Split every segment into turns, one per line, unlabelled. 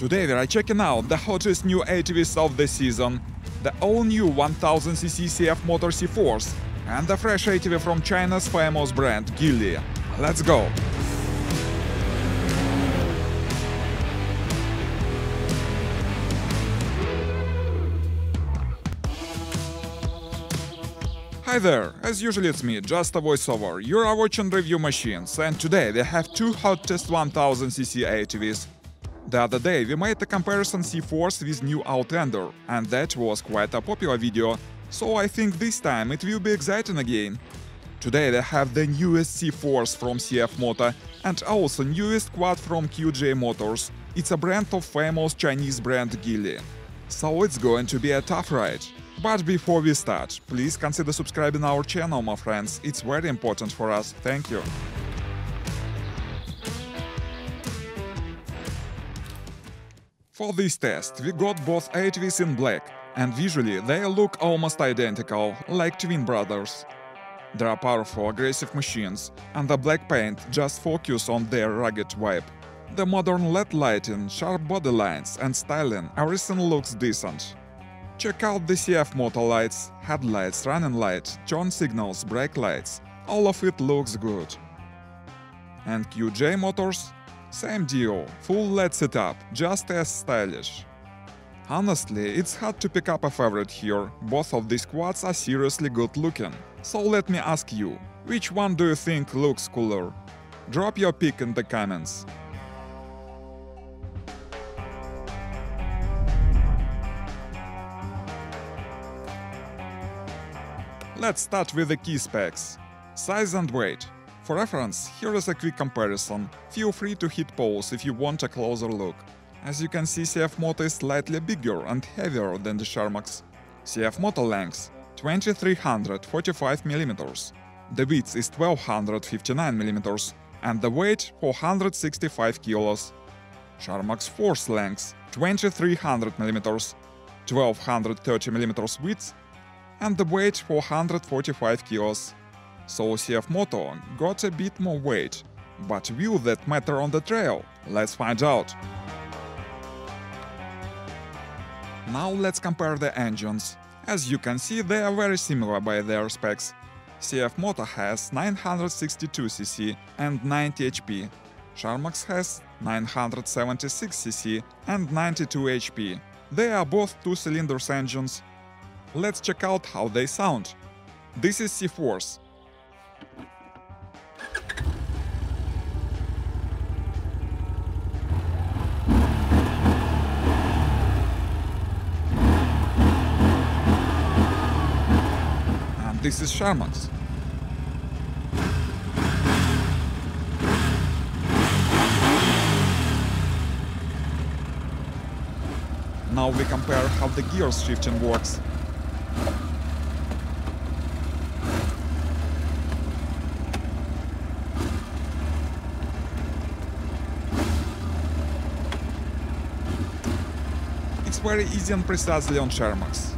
Today we are checking out the hottest new ATVs of the season, the all-new 1000cc CF-Moto CForce and the fresh ATV from China's famous brand Geely. Let's go! Hi there, as usual it's me, just a voiceover. You are watching Review Machines, and today we have two hottest 1000cc ATVs. The other day we made a comparison CForce with new Outlander, and that was quite a popular video, so I think this time it will be exciting again. Today we have the newest CForce from CF-Moto and also newest quad from QJ-Motors. It's a brand of famous Chinese brand Geely. So it's going to be a tough ride. But before we start, please consider subscribing our channel, my friends, it's very important for us, thank you. For this test, we got both ATVs in black, and visually they look almost identical, like twin brothers. They are powerful, aggressive machines, and the black paint just focuses on their rugged vibe. The modern LED lighting, sharp body lines and styling, everything looks decent. Check out the CF-Moto lights, headlights, running light, turn signals, brake lights, all of it looks good. And QJ-Motors? Same deal, full LED setup, just as stylish. Honestly, it's hard to pick up a favorite here, both of these quads are seriously good looking. So let me ask you, which one do you think looks cooler? Drop your pick in the comments. Let's start with the key specs. Size and weight. For reference, here is a quick comparison. Feel free to hit pause if you want a closer look. As you can see, CF-Moto is slightly bigger and heavier than the Sharmax. CF-Moto length 2345 mm. The width is 1259 mm and the weight 465 kg. Sharmax Force length 2300 mm, 1230 mm width and the weight 445 kg. So CF-Moto got a bit more weight, but will that matter on the trail? Let's find out. Now let's compare the engines. As you can see, they are very similar by their specs. CF-Moto has 962cc and 90 HP. Sharmax has 976cc and 92 HP. They are both two-cylinder engines. Let's check out how they sound. This is CForce. And this is Sharmax. Now we compare how the gears shifting works. It's very easy and precisely on Sharmax.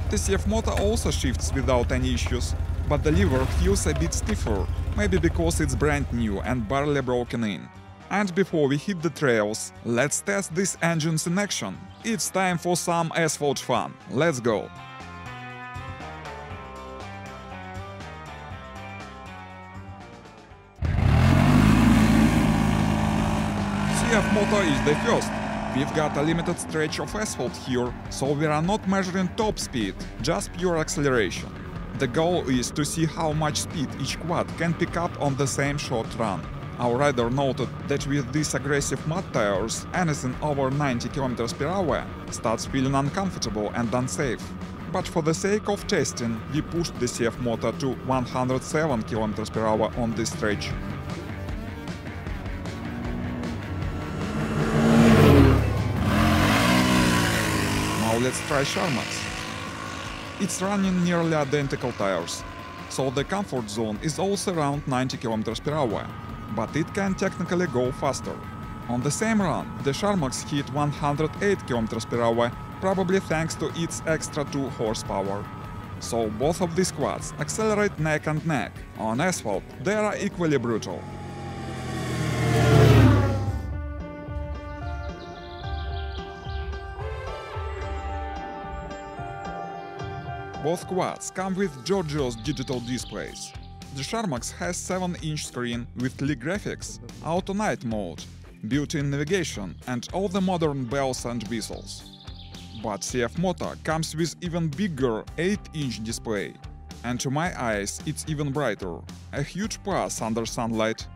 The CF-Moto also shifts without any issues, but the lever feels a bit stiffer, maybe because it's brand new and barely broken in. And before we hit the trails, let's test these engines in action. It's time for some asphalt fun. Let's go! CF-Moto is the first. We've got a limited stretch of asphalt here, so we are not measuring top speed, just pure acceleration. The goal is to see how much speed each quad can pick up on the same short run. Our rider noted that with these aggressive mud tires, anything over 90 km per hour starts feeling uncomfortable and unsafe. But for the sake of testing, we pushed the CF-Moto to 107 km per hour on this stretch. Now let's try Sharmax. It's running nearly identical tires, so the comfort zone is also around 90 km per hour, but it can technically go faster. On the same run, the Sharmax hit 108 km per hour probably thanks to its extra 2 horsepower. So both of these quads accelerate neck and neck. On asphalt, they are equally brutal. Both quads come with gorgeous digital displays. The Sharmax has 7-inch screen with Lee graphics, auto night mode, built-in navigation and all the modern bells and whistles. But CF-Moto comes with even bigger 8-inch display, and to my eyes it's even brighter, a huge plus under sunlight.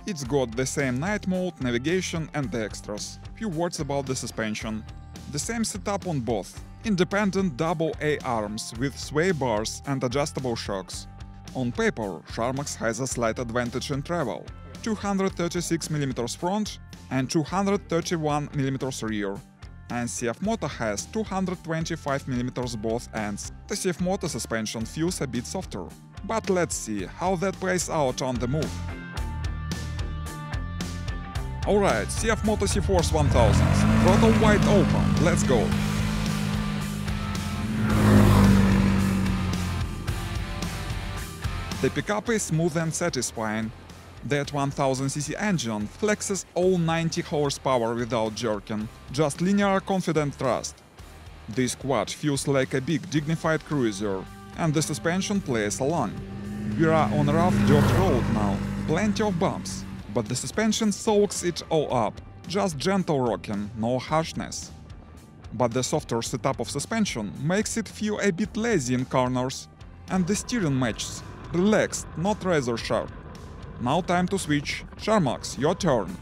It's got the same night mode, navigation and extras. Few words about the suspension. The same setup on both. Independent double-A arms with sway bars and adjustable shocks. On paper, Sharmax has a slight advantage in travel. 236mm front and 231mm rear. And CF-Moto has 225mm both ends. The CF-Moto suspension feels a bit softer. But let's see how that plays out on the move. Alright, CF-Moto CForce 1000. Throttle wide open, let's go! The pickup is smooth and satisfying. That 1000cc engine flexes all 90 horsepower without jerking, just linear confident thrust. This quad feels like a big dignified cruiser, and the suspension plays along. We are on a rough dirt road now, plenty of bumps, but the suspension soaks it all up, just gentle rocking, no harshness. But the softer setup of suspension makes it feel a bit lazy in corners, and the steering matches. Relaxed, not razor sharp. Now time to switch. Sharmax, your turn.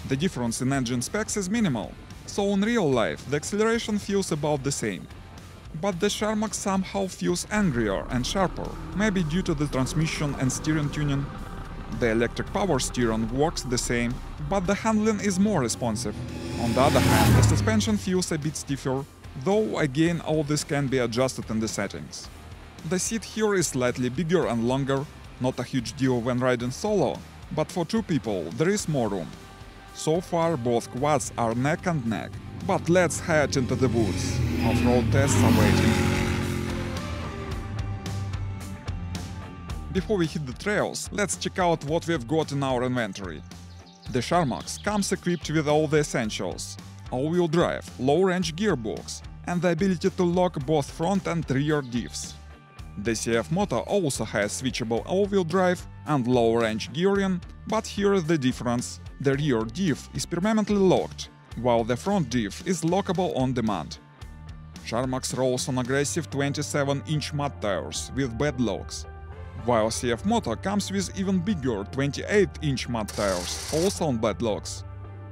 The difference in engine specs is minimal, so in real life the acceleration feels about the same. But the Sharmax somehow feels angrier and sharper, maybe due to the transmission and steering tuning. The electric power steering works the same, but the handling is more responsive. On the other hand, the suspension feels a bit stiffer, though again all this can be adjusted in the settings. The seat here is slightly bigger and longer, not a huge deal when riding solo, but for 2 people there is more room. So far both quads are neck and neck, but let's head into the woods. Off-road tests are waiting. Before we hit the trails, let's check out what we've got in our inventory. The Sharmax comes equipped with all the essentials: all-wheel drive, low-range gearbox, and the ability to lock both front and rear diffs. The CF-Moto also has switchable all-wheel drive and low-range gearing, but here is the difference: the rear diff is permanently locked, while the front diff is lockable on demand. Sharmax rolls on aggressive 27-inch mud tires with bed locks, while CF-Moto comes with even bigger 28-inch mud tires, also on bed locks.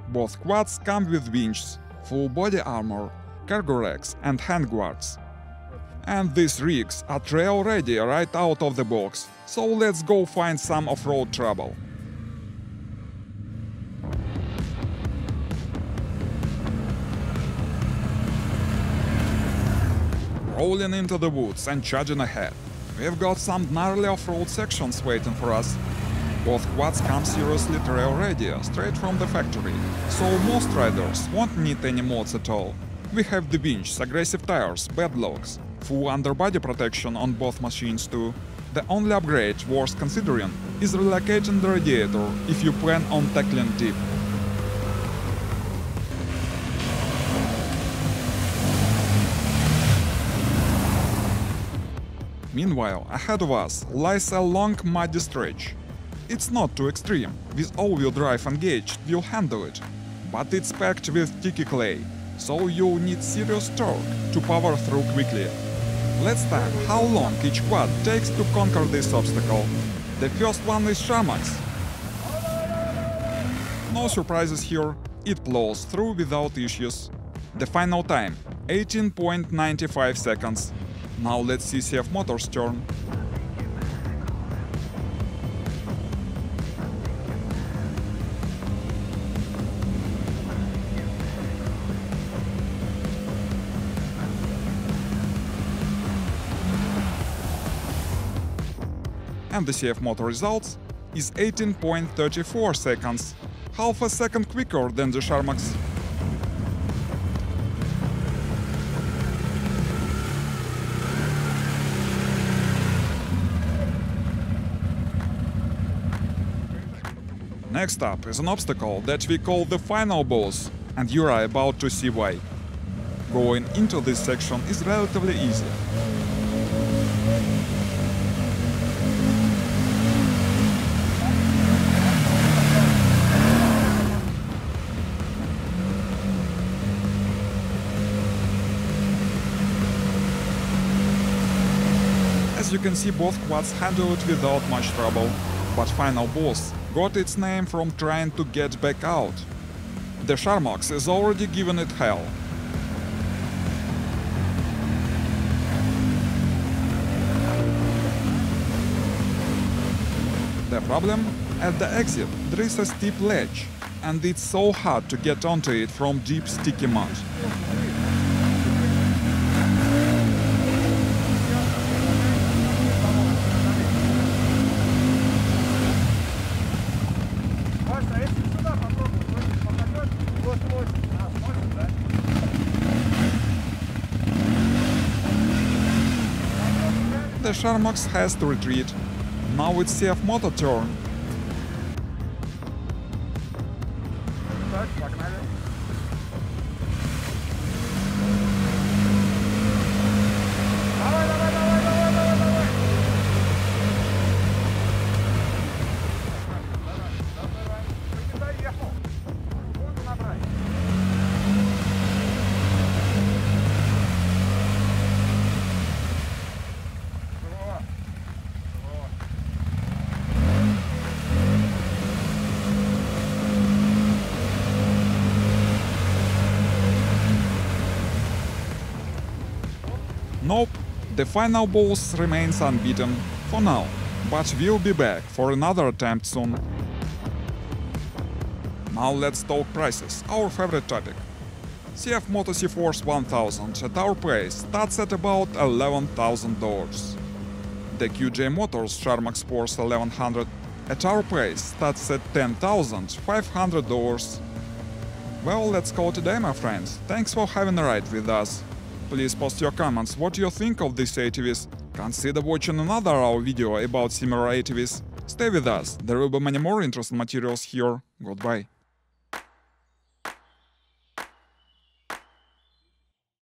Both quads come with winches, full body armor, cargo racks and handguards. And these rigs are trail ready right out of the box, so let's go find some off-road trouble. Rolling into the woods and charging ahead. We've got some gnarly off-road sections waiting for us. Both quads come seriously trail ready, straight from the factory, so most riders won't need any mods at all. We have the winch, aggressive tires, bed locks, full underbody protection on both machines too. The only upgrade worth considering is relocating the radiator if you plan on tackling deep. Meanwhile, ahead of us lies a long muddy stretch. It's not too extreme, with all-wheel drive engaged you'll handle it, but it's packed with sticky clay, so you'll need serious torque to power through quickly. Let's test how long each quad takes to conquer this obstacle. The first one is Sharmax. No surprises here, it plows through without issues. The final time, 18.95 seconds. Now let's see CF-Motor's turn. and the CF-Moto results is 18.34 seconds, half a second quicker than the Sharmax. Next up is an obstacle that we call the final boss, and you are about to see why. Going into this section is relatively easy. As you can see, both quads handle it without much trouble, but final boss got its name from trying to get back out. The Sharmax is already giving it hell. The problem? At the exit there is a steep ledge, and it's so hard to get onto it from deep sticky mud. The Sharmax has to retreat. Now it's CF-Moto turn. Nope, the final boss remains unbeaten for now, but we'll be back for another attempt soon. Now let's talk prices, our favorite topic. CF-Moto CForce 1000 at our place starts at about $11,000. The QJ-Motors Sharmax Force 1100 at our place starts at $10,500. Well, let's call it a day, my friends. Thanks for having a ride with us. Please post your comments what you think of these ATVs. Consider watching another our video about similar ATVs. Stay with us, there will be many more interesting materials here. Goodbye.